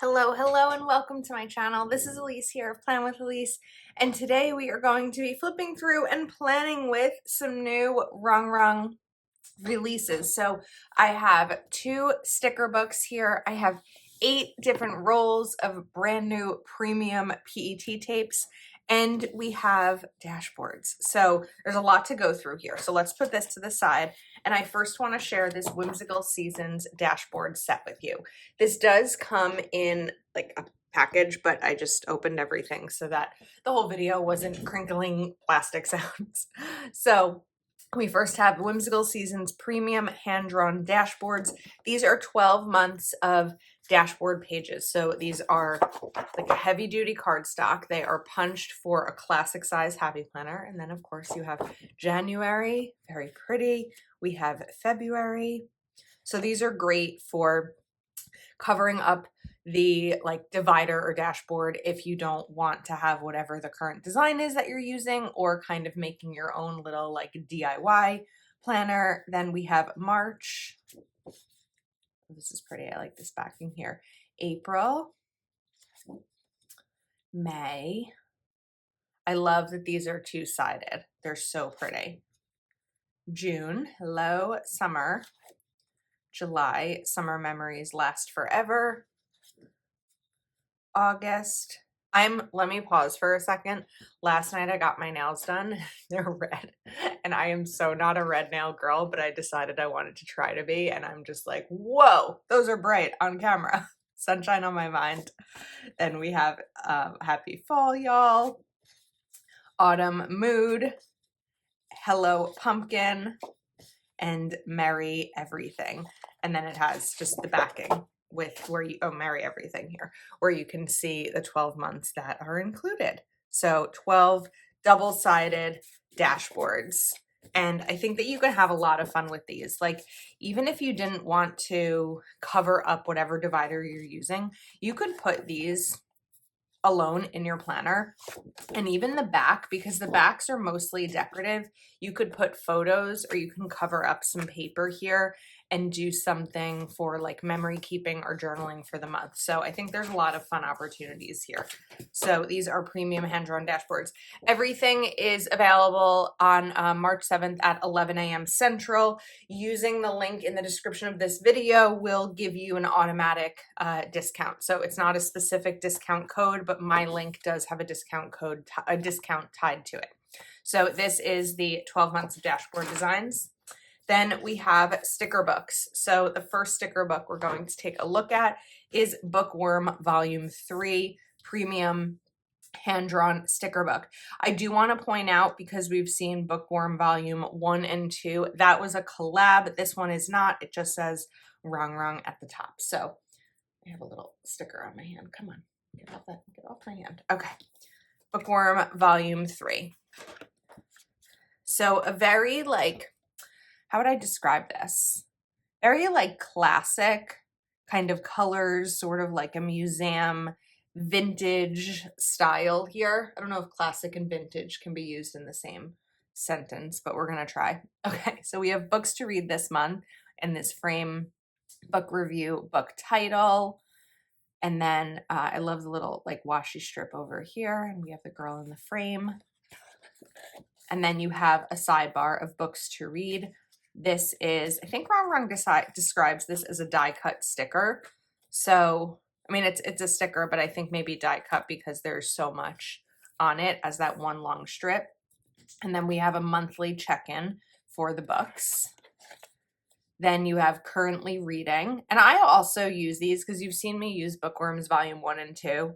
Hello, hello, and welcome to my channel. This is Elise here of Plan with Elise, and today we are going to be flipping through and planning with some new Rong releases. So I have 2 sticker books here. I have 8 different rolls of brand new premium PET tapes, and we have dashboards. So there's a lot to go through here. So let's put this to the side. And I first want to share this Whimsical Seasons dashboard set with you. This does come in like a package, but I just opened everything so that the whole video wasn't crinkling plastic sounds. So we first have Whimsical Seasons Premium Hand-Drawn Dashboards. These are 12 months of dashboard pages. So these are like a heavy-duty cardstock. They are punched for a classic size happy planner. And then, of course, you have January, very pretty. We have February. So these are great for covering up the like divider or dashboard if you don't want to have whatever the current design is that you're using, or kind of making your own little like DIY planner. Then we have March. This is pretty. I like this backing here. April, May. I love that these are 2-sided. They're so pretty. June, hello, summer. July, summer memories last forever. August. Let me pause for a second. Last night I got my nails done. They're red. And I am so not a red nail girl, but I decided I wanted to try to be. And I'm just like, whoa, those are bright on camera. Sunshine on my mind. Then we have Happy Fall, y'all. Autumn Mood. Hello Pumpkin. And Merry Everything. And then it has just the backing with where you, Merry Everything here, where you can see the 12 months that are included. So 12 double-sided dashboards. And I think that you can have a lot of fun with these. Like, even if you didn't want to cover up whatever divider you're using, you could put these alone in your planner. And even the back, because the backs are mostly decorative, you could put photos, or you can cover up some paper here and do something for like memory keeping or journaling for the month. So I think there's a lot of fun opportunities here. So these are premium hand-drawn dashboards. Everything is available on March 7th at 11 a.m. Central. Using the link in the description of this video will give you an automatic discount. So it's not a specific discount code, but my link does have a discount code, a discount tied to it. So this is the 12 months of dashboard designs. Then we have sticker books. So the first sticker book we're going to take a look at is Bookworm Volume 3 Premium Hand-Drawn Sticker Book. I do want to point out, because we've seen Bookworm Volume 1 and 2, that was a collab. This one is not. It just says Rong at the top. So I have a little sticker on my hand. Come on, get off my hand. Okay. Bookworm Volume 3. So a very like, how would I describe this? Very like classic kind of colors, sort of like a museum vintage style here. I don't know if classic and vintage can be used in the same sentence, but we're gonna try. Okay, so we have books to read this month in this frame, book review, book title, and then I love the little like washi strip over here, and we have the girl in the frame. And then you have a sidebar of books to read. This is, I think Rong describes this as a die cut sticker. So, I mean, it's a sticker, but I think maybe die cut because there's so much on it as that one long strip. And then we have a monthly check-in for the books. Then you have currently reading. And I also use these because you've seen me use Bookworms Volume 1 and 2.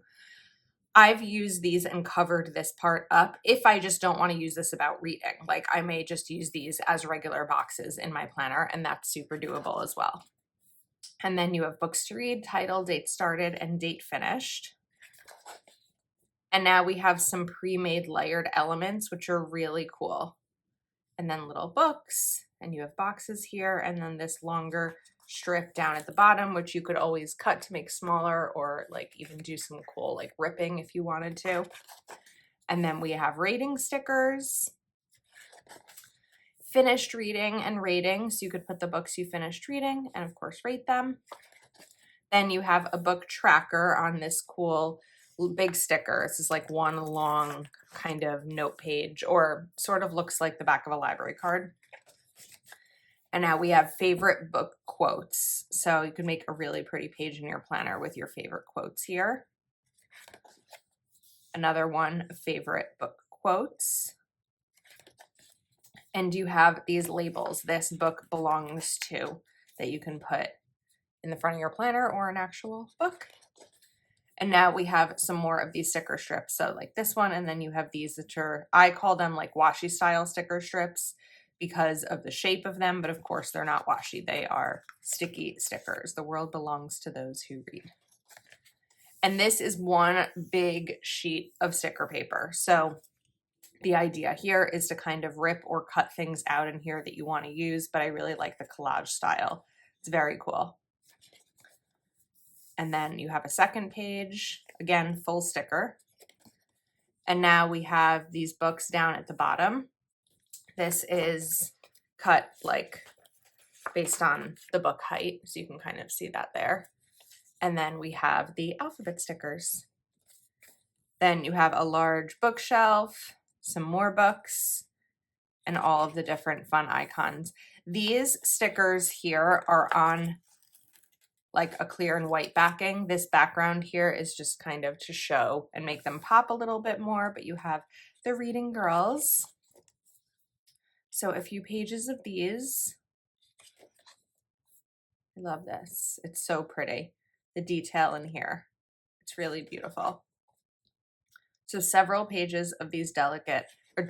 I've used these and covered this part up if I just don't want to use this about reading. Like, I may just use these as regular boxes in my planner, and that's super doable as well. And then you have books to read, title, date started, and date finished. And now we have some pre-made layered elements, which are really cool. And then little books, and you have boxes here, and then this longer strip down at the bottom, which you could always cut to make smaller, or like even do some cool like ripping if you wanted to. And then we have rating stickers, finished reading and rating, so you could put the books you finished reading and of course rate them. Then you have a book tracker on this cool big sticker. This is like one long kind of note page, or sort of looks like the back of a library card. And now we have favorite book quotes. So you can make a really pretty page in your planner with your favorite quotes here. Another one, favorite book quotes. And you have these labels, this book belongs to, that you can put in the front of your planner or an actual book. And now we have some more of these sticker strips. So like this one, and then you have these that are, I call them like washi style sticker strips because of the shape of them, but of course they're not washi. They are sticky stickers. The world belongs to those who read. And this is one big sheet of sticker paper. So the idea here is to kind of rip or cut things out in here that you want to use, but I really like the collage style. It's very cool. And then you have a second page, again, full sticker. And now we have these books down at the bottom. This is cut like based on the book height, so you can kind of see that there. And then we have the alphabet stickers. Then you have a large bookshelf, some more books, and all of the different fun icons. These stickers here are on like a clear and white backing. This background here is just kind of to show and make them pop a little bit more, but you have the Reading Girls. So a few pages of these. I love this. It's so pretty. The detail in here. It's really beautiful. So several pages of these delicate but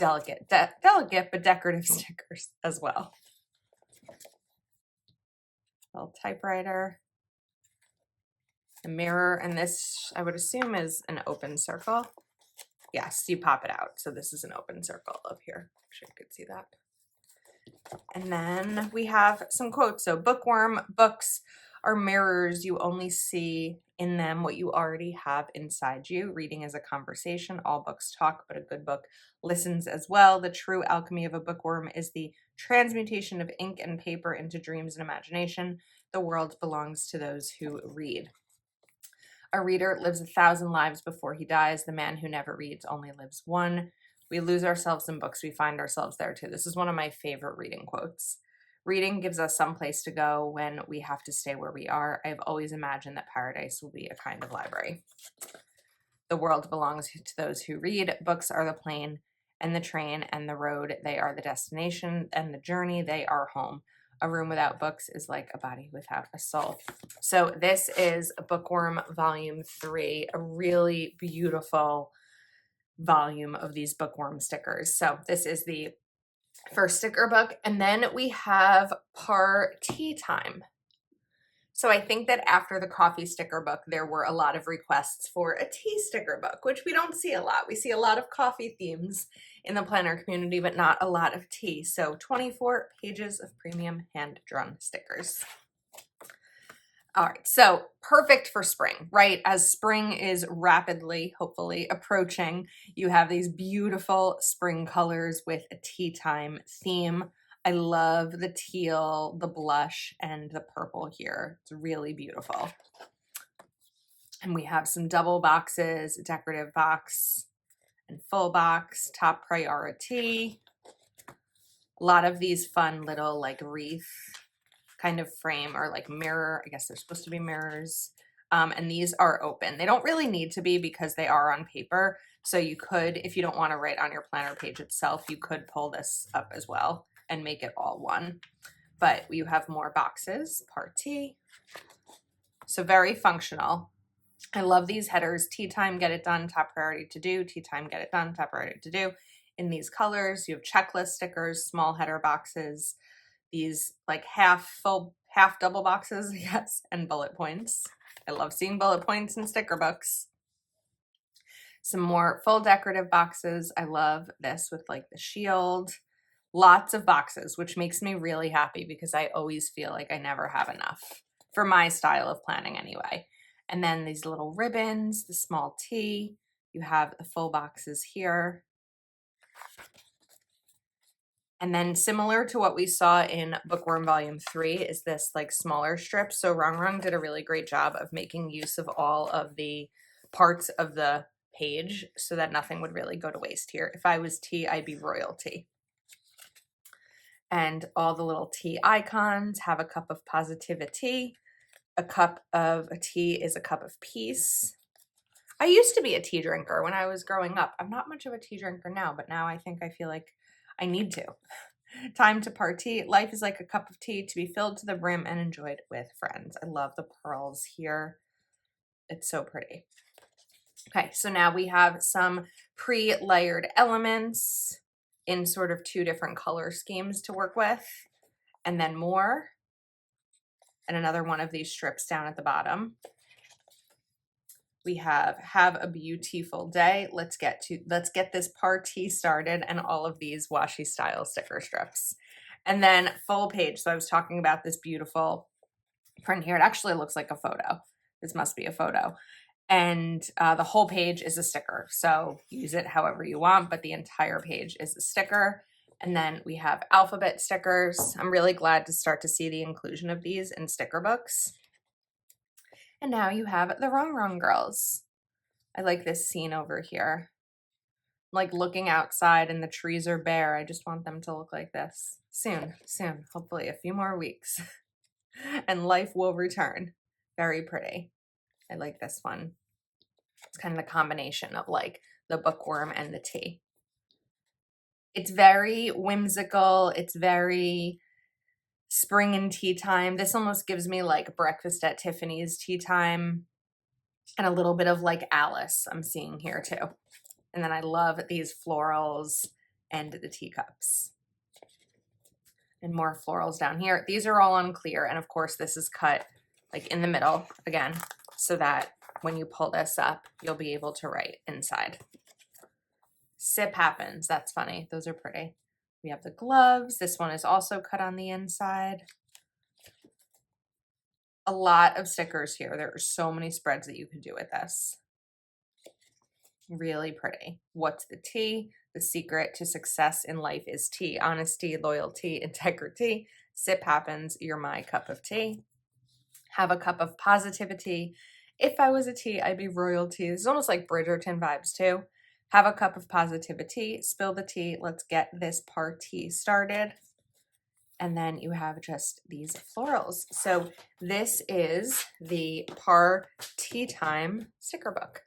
decorative stickers as well. Little typewriter. A mirror, and this I would assume is an open circle. Yes, you pop it out. So this is an open circle up here. I'm sure you could see that. And then we have some quotes. So bookworm books are mirrors. You only see in them what you already have inside you. Reading is a conversation. All books talk, but a good book listens as well. The true alchemy of a bookworm is the transmutation of ink and paper into dreams and imagination. The world belongs to those who read. A reader lives 1,000 lives before he dies. The man who never reads only lives one. We lose ourselves in books. We find ourselves there too. This is one of my favorite reading quotes. Reading gives us some place to go when we have to stay where we are. I've always imagined that paradise will be a kind of library. The world belongs to those who read. Books are the plane and the train and the road. They are the destination and the journey. They are home. A room without books is like a body without a soul. So this is Bookworm Volume 3, a really beautiful volume of these bookworm stickers. So this is the first sticker book. And then we have Party Time. So I think that after the coffee sticker book, there were a lot of requests for a tea sticker book, which we don't see a lot. We see a lot of coffee themes in the planner community, but not a lot of tea. So 24 pages of premium hand-drawn stickers. All right, so perfect for spring, right? As spring is rapidly, hopefully, approaching, you have these beautiful spring colors with a tea time theme. I love the teal, the blush, and the purple here. It's really beautiful. And we have some double boxes, decorative box and full box, top priority. A lot of these fun little like wreath kind of frame or like mirror. I guess they're supposed to be mirrors. And these are open. They don't really need to be because they are on paper. So you could, if you don't want to write on your planner page itself, you could pull this up as well and make it all one. But you have more boxes, party. So very functional. I love these headers. Tea time, get it done, top priority to do. Tea time, get it done, top priority to do. In these colors, you have checklist stickers, small header boxes, these like half double boxes, yes, and bullet points. I love seeing bullet points in sticker books. Some more full decorative boxes. I love this with like the shield. Lots of boxes, which makes me really happy because I always feel like I never have enough for my style of planning anyway. And then these little ribbons, the small T. You have the full boxes here. And then similar to what we saw in Bookworm Volume 3 is this like smaller strip. So Rong Rong did a really great job of making use of all of the parts of the page so that nothing would really go to waste here. If I was tea, I'd be royalty. And all the little tea icons have a cup of positivity. A cup of tea is a cup of peace. I used to be a tea drinker when I was growing up. I'm not much of a tea drinker now, but now I think I feel like I need to. Time to party. Life is like a cup of tea to be filled to the brim and enjoyed with friends. I love the pearls here. It's so pretty. Okay, so now we have some pre-layered elements in sort of 2 different color schemes to work with, and then more, and another one of these strips down at the bottom. We have a beautiful day. Let's get this party started, and all of these washi style sticker strips. And then full page. So I was talking about this beautiful print here. It actually looks like a photo. This must be a photo. And the whole page is a sticker. So use it however you want, but the entire page is a sticker. And then we have alphabet stickers. I'm really glad to start to see the inclusion of these in sticker books. And now you have the Rong Rong girls. I like this scene over here. Like looking outside and the trees are bare. I just want them to look like this. Soon, hopefully a few more weeks. And life will return. Very pretty. I like this one. It's kind of the combination of like the bookworm and the tea. It's very whimsical. It's very spring and tea time. This almost gives me like breakfast at Tiffany's tea time, and a little bit of like Alice I'm seeing here too. And then I love these florals and the teacups. And more florals down here. These are all on clear, and of course this is cut like in the middle again, so that when you pull this up, you'll be able to write inside. Sip happens. That's funny. Those are pretty. We have the gloves. This one is also cut on the inside. A lot of stickers here. There are so many spreads that you could do with this. Really pretty. What's the tea? The secret to success in life is tea. Honesty, loyalty, integrity. Sip happens. You're my cup of tea. Have a cup of positivity. If I was a tea, I'd be royalty. This is almost like Bridgerton vibes too. Have a cup of positivity. Spill the tea. Let's get this party started. And then you have just these florals. So this is the Party Time sticker book.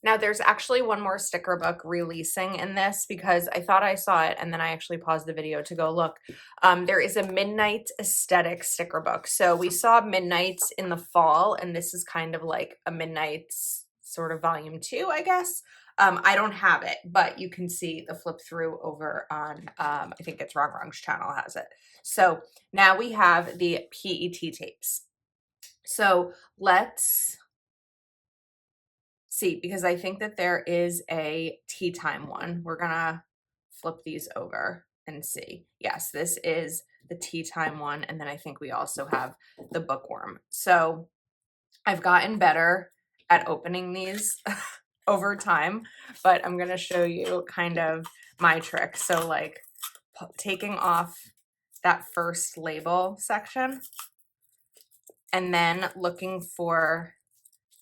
Now there's actually one more sticker book releasing in this because I thought I saw it and then I actually paused the video to go look. There is a Midnight Aesthetic sticker book. So we saw Midnights in the fall, and this is kind of like a Midnights sort of volume 2, I guess. I don't have it, but you can see the flip through over on, I think it's Rong Rong's channel has it. So now we have the PET tapes. So let's see, because I think that there is a tea time one. We're gonna flip these over and see. Yes, this is the tea time one. And then I think we also have the bookworm. So I've gotten better at opening these over time, but I'm gonna show you kind of my trick. So like taking off that first label section and then looking for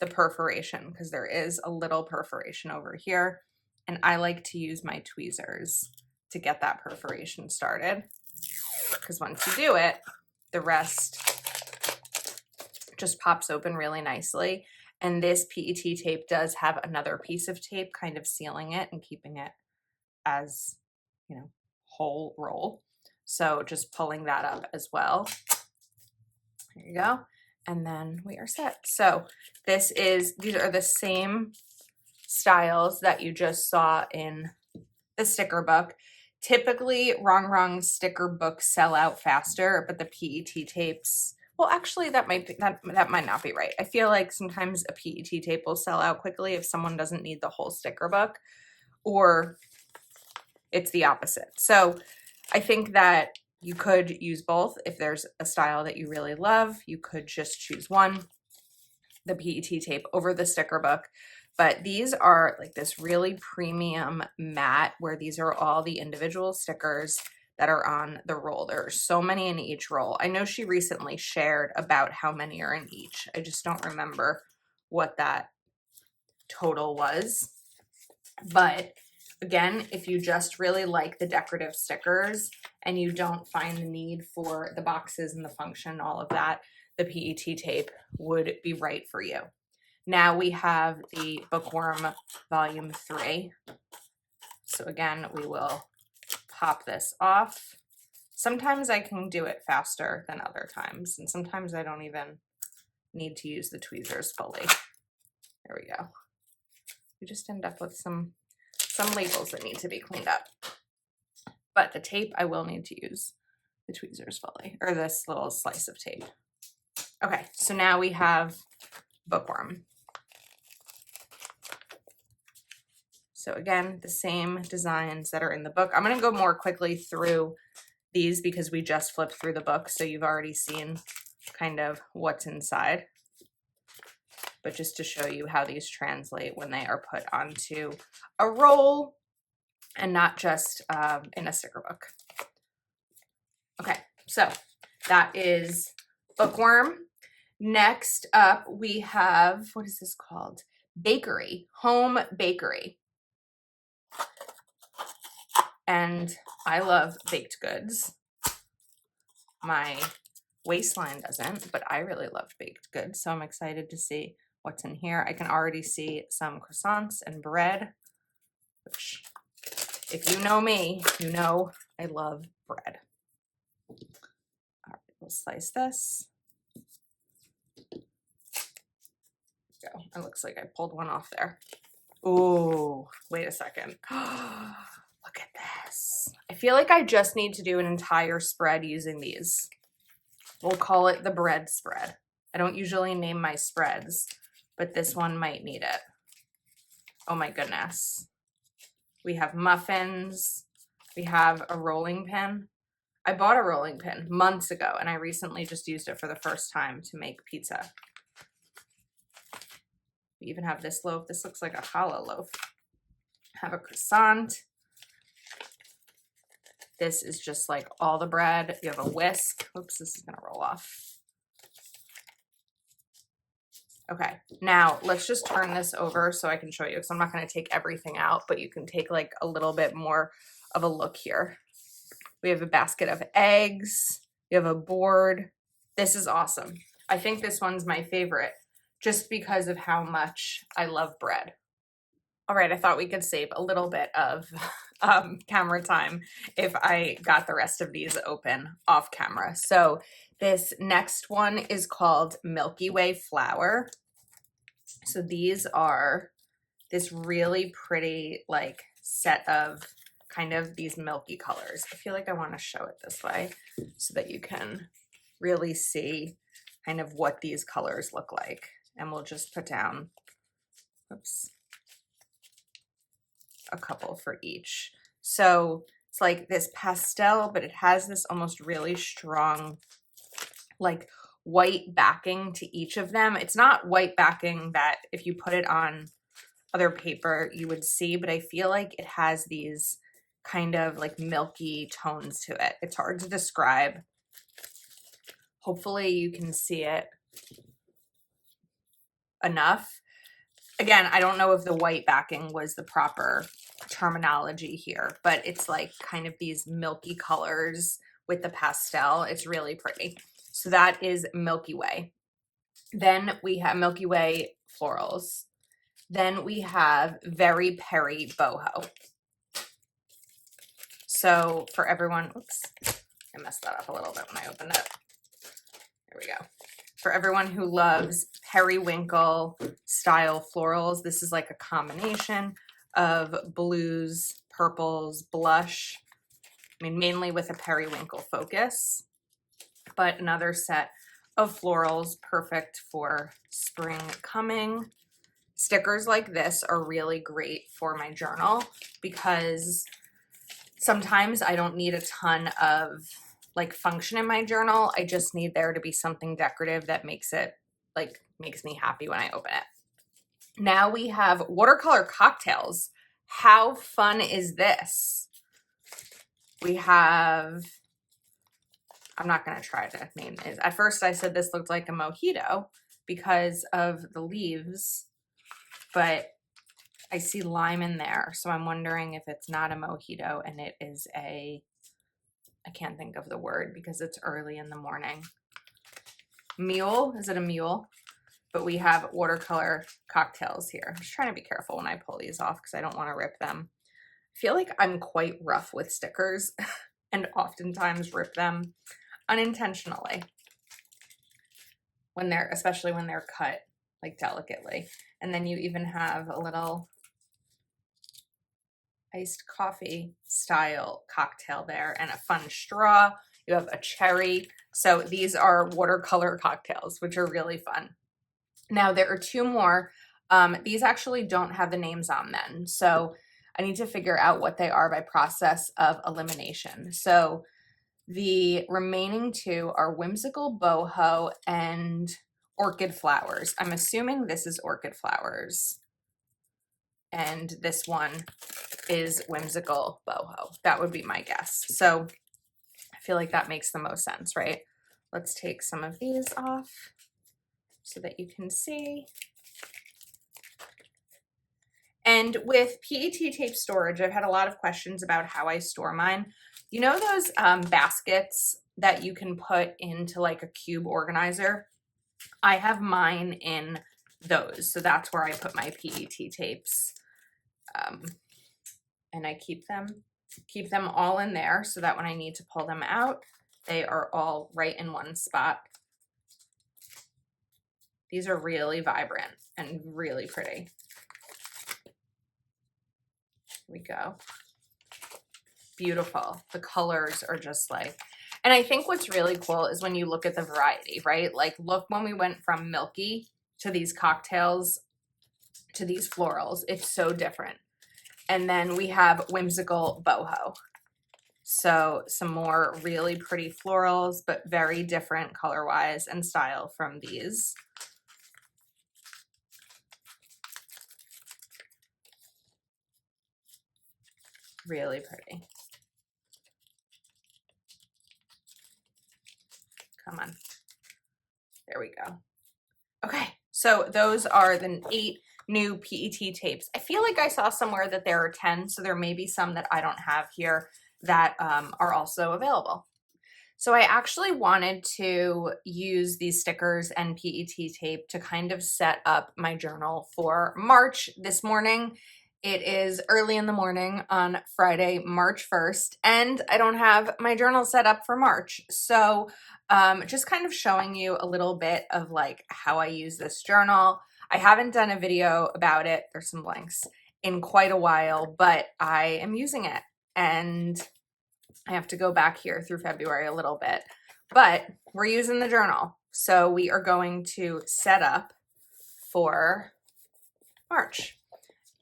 the perforation, because there is a little perforation over here, and I like to use my tweezers to get that perforation started, because once you do it, the rest just pops open really nicely. And this PET tape does have another piece of tape kind of sealing it and keeping it as, you know, whole roll. So just pulling that up as well. There you go. And then we are set. So these are the same styles that you just saw in the sticker book. Typically, Rong Rong sticker books sell out faster, but the PET tapes, well, actually that might not be right. I feel like sometimes a PET tape will sell out quickly if someone doesn't need the whole sticker book, or it's the opposite. So I think that you could use both. If there's a style that you really love, you could just choose one, the PET tape over the sticker book. But these are like this really premium matte where these are all the individual stickers. that are on the roll. There are so many in each roll. I know she recently shared about how many are in each. I just don't remember what that total was. But again, if you just really like the decorative stickers and you don't find the need for the boxes and the function, all of that, the PET tape would be right for you. Now we have the Bookworm Volume 3. So again, we will pop this off. Sometimes I can do it faster than other times, and sometimes I don't even need to use the tweezers fully. There we go. We just end up with some labels that need to be cleaned up. But the tape, I will need to use the tweezers fully, or this little slice of tape. Okay, so now we have Bookworm. So again, the same designs that are in the book. I'm going to go more quickly through these because we just flipped through the book, so you've already seen kind of what's inside. But just to show you how these translate when they are put onto a roll and not just in a sticker book. Okay, so that is Bookworm. Next up, we have, what is this called? Bakery, Home Bakery. And I love baked goods. My waistline doesn't, but I really love baked goods, so I'm excited to see what's in here. I can already see some croissants and bread, which, if you know me, you know I love bread. All right, we'll slice this. Go. It looks like I pulled one off there. Ooh, wait a second. Look at this. I feel like I just need to do an entire spread using these. We'll call it the bread spread. I don't usually name my spreads, but this one might need it. Oh my goodness. We have muffins. We have a rolling pin. I bought a rolling pin months ago, and I recently just used it for the first time to make pizza. We even have this loaf. This looks like a challah loaf. Have a croissant. This is just like all the bread. You have a whisk. Oops, this is gonna roll off. Okay, now let's just turn this over so I can show you, because I'm not gonna take everything out, but you can take like a little bit more of a look here. We have a basket of eggs. You have a board. This is awesome. I think this one's my favorite just because of how much I love bread. All right, I thought we could save a little bit of camera time if I got the rest of these open off camera. So this next one is called Milky Way Flower. So these are this really pretty like set of kind of these milky colors. I feel like I want to show it this way so that you can really see kind of what these colors look like. And we'll just put down, oops, a couple for each. So it's like this pastel, but it has this almost really strong like white backing to each of them. It's not white backing that if you put it on other paper you would see, but I feel like it has these kind of like milky tones to it. It's hard to describe. Hopefully you can see it enough. Again, I don't know if the white backing was the proper terminology here, but it's like kind of these milky colors with the pastel. It's really pretty. So that is Milky Way. Then we have Milky Way Florals. Then we have Very Peri Boho. So for everyone, oops, I messed that up a little bit when I opened it. There we go. For everyone who loves periwinkle style florals, this is like a combination of blues, purples, blush. I mean, mainly with a periwinkle focus, but another set of florals perfect for spring coming. Stickers like this are really great for my journal because sometimes I don't need a ton of like function in my journal. I just need there to be something decorative that makes it like makes me happy when I open it. Now we have watercolor cocktails. How fun is this? We have, I'm not going to try to name it. At first I said this looked like a mojito because of the leaves, but I see lime in there. So I'm wondering if it's not a mojito and it is a, I can't think of the word because it's early in the morning. Mule, is it a mule? But we have watercolor cocktails here. I'm just trying to be careful when I pull these off because I don't want to rip them. I feel like I'm quite rough with stickers and oftentimes rip them unintentionally when they're, especially when they're cut like delicately. And then you even have a little iced coffee style cocktail there and a fun straw. You have a cherry. So these are watercolor cocktails, which are really fun. Now there are two more. These actually don't have the names on them. So I need to figure out what they are by process of elimination. So the remaining two are Whimsical Boho and Orchid Flowers. I'm assuming this is Orchid Flowers. And this one is Whimsical Boho. That would be my guess. So I feel like that makes the most sense, right? Let's take some of these off so that you can see. And with PET tape storage, I've had a lot of questions about how I store mine. You know those baskets that you can put into like a cube organizer? I have mine in those. So that's where I put my PET tapes. And I keep them all in there so that when I need to pull them out, they are all right in one spot. These are really vibrant and really pretty. Here we go. Beautiful. The colors are just like, and I think what's really cool is when you look at the variety, right? Like look when we went from milky to these cocktails to these florals, it's so different. And then we have Whimsical Boho. So some more really pretty florals, but very different color-wise and style from these. Really pretty. Come on. There we go. Okay, so those are the 8 new PET tapes. I feel like I saw somewhere that there are 10, so there may be some that I don't have here that are also available. So I actually wanted to use these stickers and PET tape to kind of set up my journal for March this morning. It is early in the morning on Friday, March 1st, and I don't have my journal set up for March. So just kind of showing you a little bit of like how I use this journal. I haven't done a video about it, there's some blanks, in quite a while, but I am using it and I have to go back here through February a little bit, but we're using the journal. So we are going to set up for March.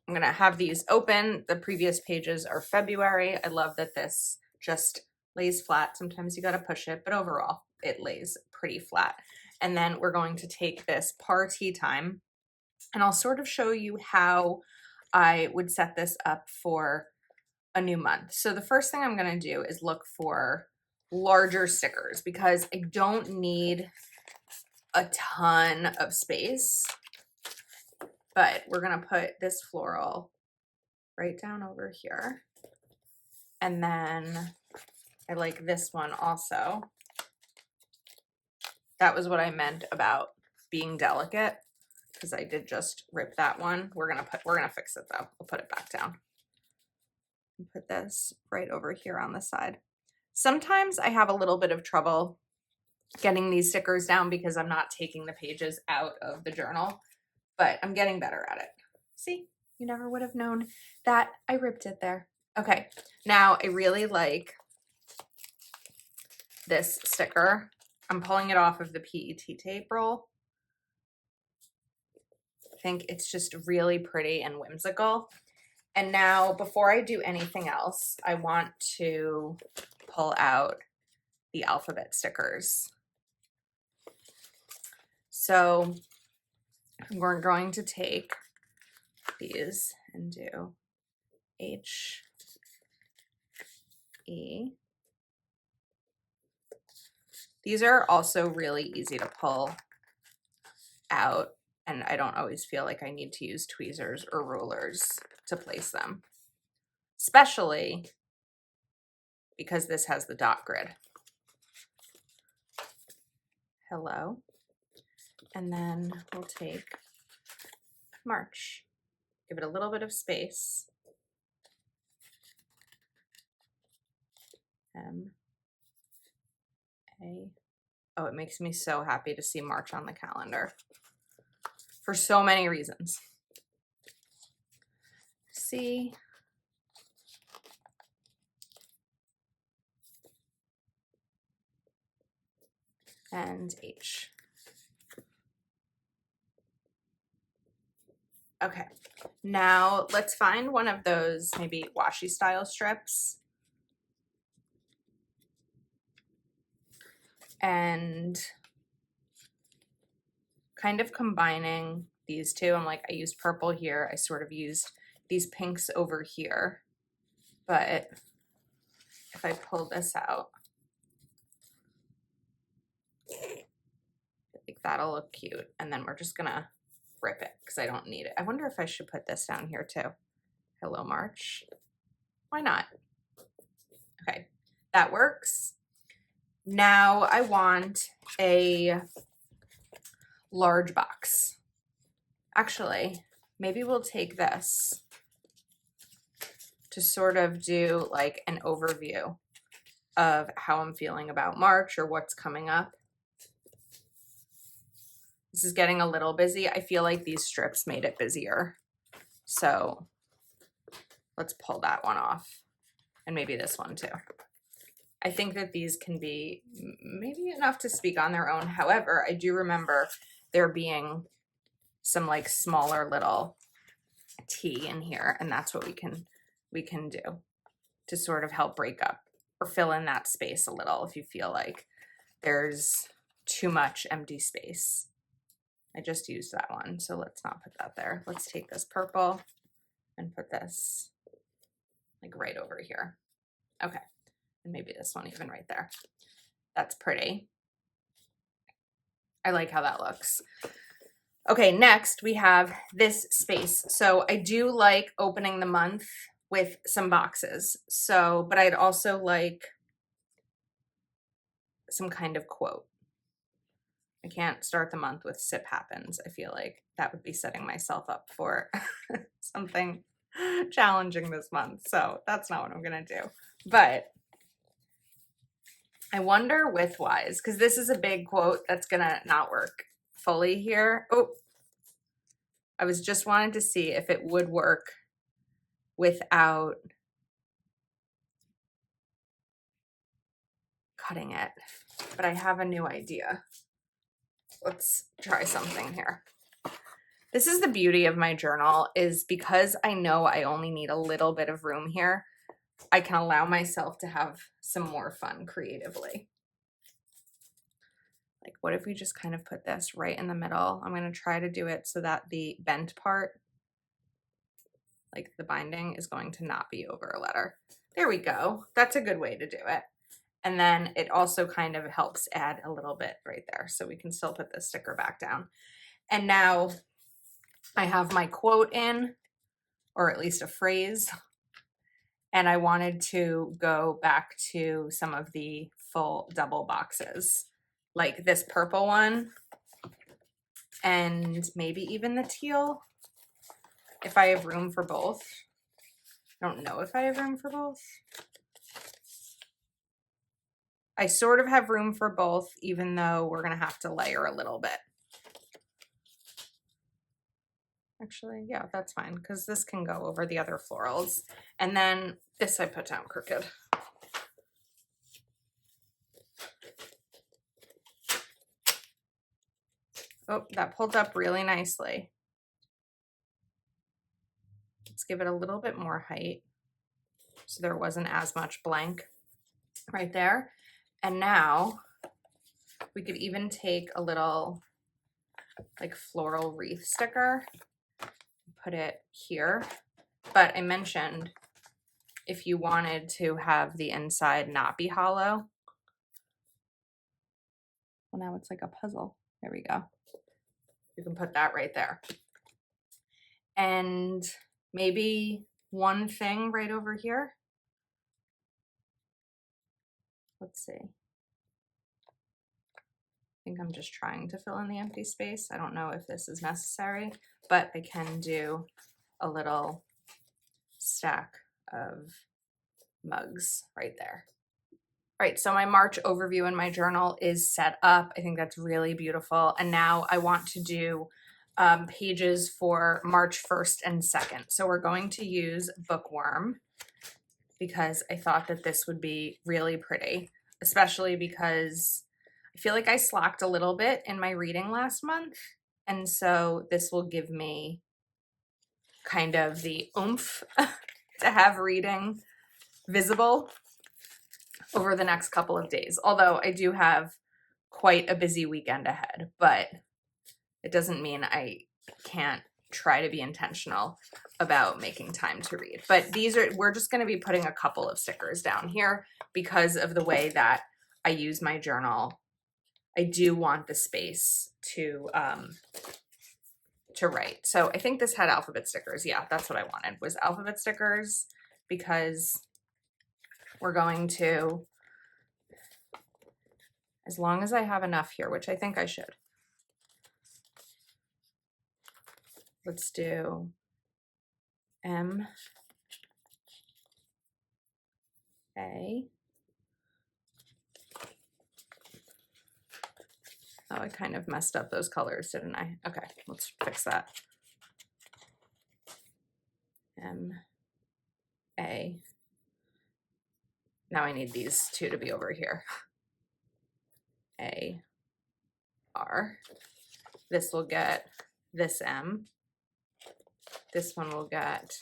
I'm going to have these open. The previous pages are February. I love that this just lays flat. Sometimes you got to push it, but overall it lays pretty flat. And then we're going to take this Party Time and I'll sort of show you how I would set this up for a new month. So the first thing I'm going to do is look for larger stickers because I don't need a ton of space. But we're going to put this floral right down over here. And then I like this one also. That was what I meant about being delicate because I did just rip that one. We're going to fix it though. We'll put it back down. Put this right over here on the side. Sometimes I have a little bit of trouble getting these stickers down because I'm not taking the pages out of the journal. But I'm getting better at it. See, you never would have known that I ripped it there. Okay, now I really like this sticker. I'm pulling it off of the PET tape roll. I think it's just really pretty and whimsical. And now, before I do anything else, I want to pull out the alphabet stickers. So we're going to take these and do H, E. These are also really easy to pull out, and I don't always feel like I need to use tweezers or rulers to place them, especially because this has the dot grid. Hello. And then we'll take March. Give it a little bit of space. M A. Oh, it makes me so happy to see March on the calendar for so many reasons. C. And H. Okay, now let's find one of those maybe washi style strips and kind of combining these two. I'm like, I used purple here. I sort of used these pinks over here, but if I pull this out, I think that'll look cute. And then we're just gonna rip it because I don't need it. I wonder if I should put this down here too. Hello, March. Why not? Okay, that works. Now I want a large box. Actually, maybe we'll take this to sort of do like an overview of how I'm feeling about March or what's coming up. This is getting a little busy. I feel like these strips made it busier. So let's pull that one off, and maybe this one too. I think that these can be maybe enough to speak on their own. However, I do remember there being some like smaller little T in here, and that's what we can do to sort of help break up or fill in that space a little if you feel like there's too much empty space. I just used that one, so let's not put that there. Let's take this purple and put this like right over here. Okay, and maybe this one even right there. That's pretty. I like how that looks. Okay, next we have this space. So I do like opening the month with some boxes. So, but I'd also like some kind of quote. I can't start the month with sip happens. I feel like that would be setting myself up for something challenging this month. So that's not what I'm gonna do. But I wonder width-wise, because this is a big quote that's gonna not work fully here. Oh, I was just wanting to see if it would work without cutting it, but I have a new idea. Let's try something here. This is the beauty of my journal, is because I know I only need a little bit of room here, I can allow myself to have some more fun creatively. Like, what if we just kind of put this right in the middle? I'm going to try to do it so that the bent part, like the binding, is going to not be over a letter. There we go. That's a good way to do it. And then it also kind of helps add a little bit right there. So we can still put this sticker back down. And now I have my quote in, or at least a phrase. And I wanted to go back to some of the full double boxes, like this purple one, and maybe even the teal, if I have room for both. I don't know if I have room for both. I sort of have room for both, even though we're going to have to layer a little bit. Actually, yeah, that's fine, because this can go over the other florals. And then this I put down crooked. Oh, that pulled up really nicely. Let's give it a little bit more height so there wasn't as much blank right there. And now we could even take a little like floral wreath sticker, put it here. But I mentioned if you wanted to have the inside not be hollow. Well, now it's like a puzzle. There we go. You can put that right there. And maybe one thing right over here. Let's see. I think I'm just trying to fill in the empty space. I don't know if this is necessary, but I can do a little stack of mugs right there. All right, so my March overview in my journal is set up. I think that's really beautiful. And now I want to do pages for March 1st and 2nd. So we're going to use Bookworm because I thought that this would be really pretty, especially because I feel like I slacked a little bit in my reading last month. And so this will give me kind of the oomph to have reading visible over the next couple of days. Although I do have quite a busy weekend ahead, but it doesn't mean I can't try to be intentional about making time to read. But we're just going to be putting a couple of stickers down here because of the way that I use my journal. I do want the space to write. So I think this had alphabet stickers. Yeah, that's what I wanted, was alphabet stickers, because we're going to, as long as I have enough here, which I think I should. Let's do M A. Oh, I kind of messed up those colors, didn't I? Okay, let's fix that. M A. Now I need these two to be over here. A R. This will get this M. This one will get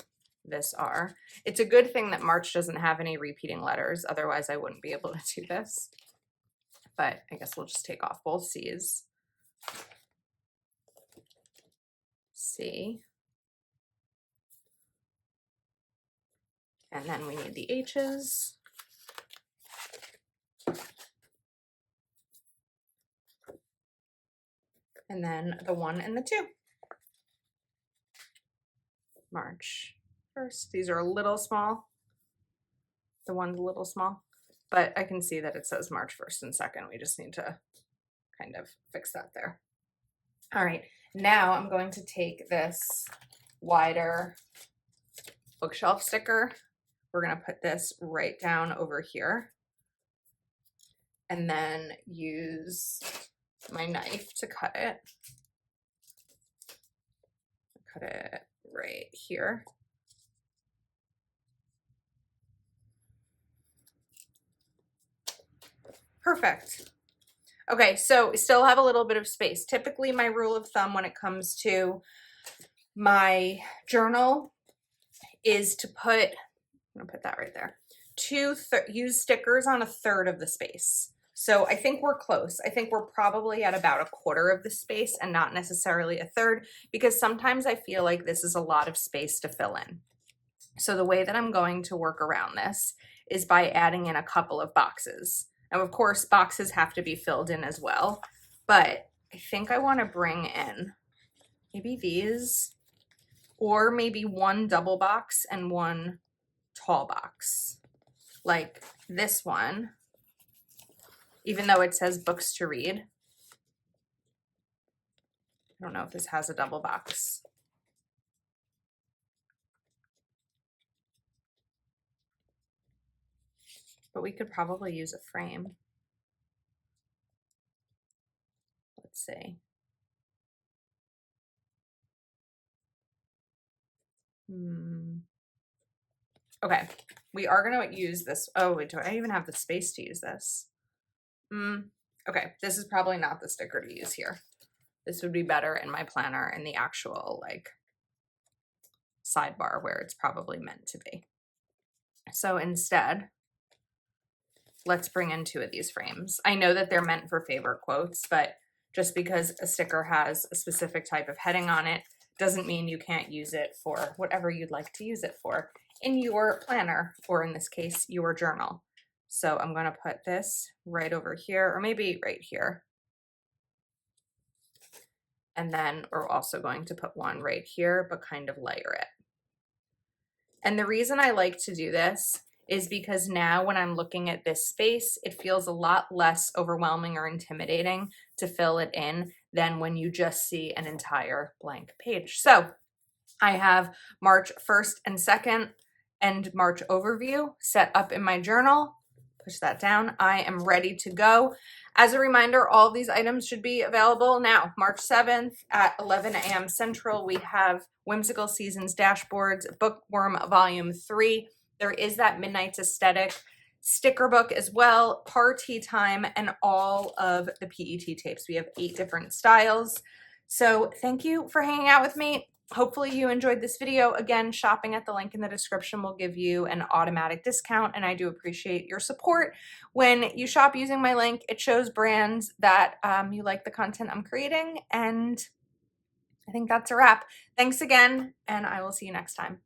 this R. It's a good thing that March doesn't have any repeating letters, otherwise I wouldn't be able to do this. But I guess we'll just take off both C's. C. And then we need the H's. And then the 1 and the 2. March 1st. These are a little small. The one's a little small, but I can see that it says March 1st and 2nd. We just need to kind of fix that there. All right, now I'm going to take this wider bookshelf sticker. We're going to put this right down over here and then use my knife to cut it. Cut it right here. Perfect. Okay, so we still have a little bit of space. Typically my rule of thumb when it comes to my journal is to put, I'm gonna put that right there, use stickers on 1/3 of the space. So I think we're close. I think we're probably at about 1/4 of the space and not necessarily 1/3, because sometimes I feel like this is a lot of space to fill in. So the way that I'm going to work around this is by adding in a couple of boxes. Now, of course, boxes have to be filled in as well, but I think I want to bring in maybe these, or maybe one double box and one tall box, like this one, even though it says books to read. I don't know if this has a double box. But we could probably use a frame. Let's see. Okay, we are going to use this. Oh, wait, do I even have the space to use this? Okay, this is probably not the sticker to use here. This would be better in my planner in the actual like sidebar where it's probably meant to be. So instead, let's bring in 2 of these frames. I know that they're meant for favorite quotes, but just because a sticker has a specific type of heading on it doesn't mean you can't use it for whatever you'd like to use it for. in your planner, or in this case, your journal. So I'm going to put this right over here, or maybe right here. And then we're also going to put one right here, but kind of layer it. And the reason I like to do this is because now when I'm looking at this space, it feels a lot less overwhelming or intimidating to fill it in than when you just see an entire blank page. So I have March 1st and 2nd and March overview set up in my journal. Push that down. I am ready to go. As a reminder, all of these items should be available now. March 7th at 11 a.m. Central, we have Whimsical Seasons Dashboards, Bookworm Volume 3. There is that Midnight's Aesthetic sticker book as well, Party Time, and all of the PET tapes. We have 8 different styles. So thank you for hanging out with me. Hopefully you enjoyed this video. Again, shopping at the link in the description will give you an automatic discount, and I do appreciate your support. When you shop using my link, it shows brands that you like the content I'm creating, and I think that's a wrap. Thanks again, and I will see you next time.